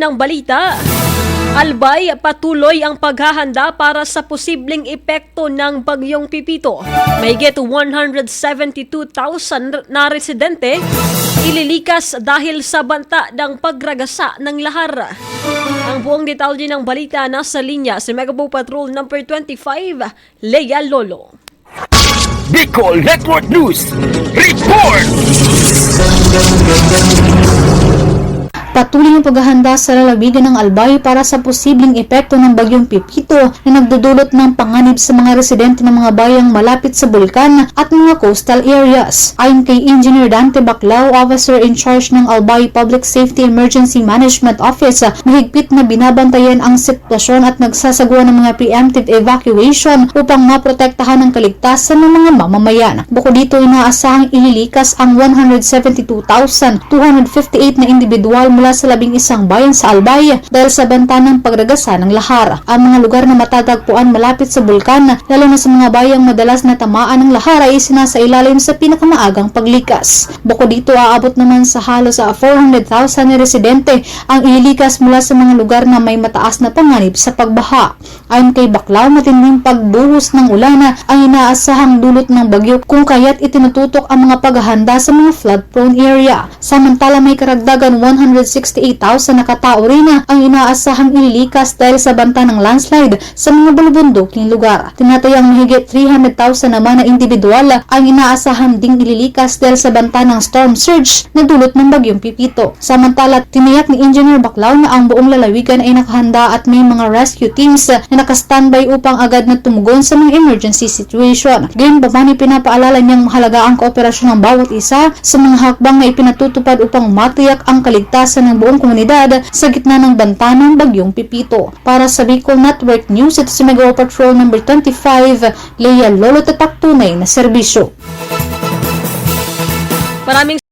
ng balita. Albay, patuloy ang paghahanda para sa posibleng epekto ng Bagyong Pipito. Mahigit 172,000 na residente ililikas dahil sa banta ng pagragasa ng lahar. Ang buong detalye ng balita nasa linya si Megapo Patrol number 25, Lea Lolo. Bicol Network News Report! Patuloy ang paghahanda sa lalawigan ng Albay para sa posibleng epekto ng Bagyong Pipito na nagdudulot ng panganib sa mga residente ng mga bayang malapit sa bulkan at mga coastal areas. Ayon kay Engineer Dante Baclao, Officer in Charge ng Albay Public Safety Emergency Management Office, mahigpit na binabantayan ang sitwasyon at nagsasagawa ng mga preemptive evacuation upang maprotektahan ang kaligtasan ng mga mamamayan. Bukod dito, inaasahang ililikas ang 172,258 na individual mula sa 11 bayan sa Albay dahil sa banta ng pagragasa ng lahar. Ang mga lugar na matatagpuan malapit sa bulkan, lalo na sa mga bayang madalas na tamaan ng lahar, ay isinasailalim sa pinakamaagang paglikas. Bukod dito, aabot naman sa halos 400,000 na residente ang ililikas mula sa mga lugar na may mataas na panganib sa pagbaha. Ayon kay Baclao, matinding pagbuhos ng ulan ang inaasahang dulot ng bagyo, kung kaya't itinututok ang mga paghahanda sa mga flood-prone area. Samantala, may karagdagan 168,000 na katao rin ang inaasahang ililikas dahil sa banta ng landslide sa mga bulubunduking lugar. Tinatayang mahigit 300,000 naman na individual ang inaasahan ding ililikas dahil sa banta ng storm surge na dulot ng Bagyong Pipito. Samantala, tiniyak ni Engineer Baclao na ang buong lalawigan ay nakahanda at may mga rescue teams na naka-standby upang agad na tumugon sa mga emergency situation. Gayunpaman, pinapaalala niyang mahalaga ang kooperasyon ng bawat isa sa mga hakbang na ipinatutupad upang matiyak ang kaligtasan ng buong komunidad sa gitna ng banta ng Bagyong Pipito. Para sa Bicol Network News, ito si Megapo Patrol number 25, Lea Lolo, tatak tunay na serbisyo. Maraming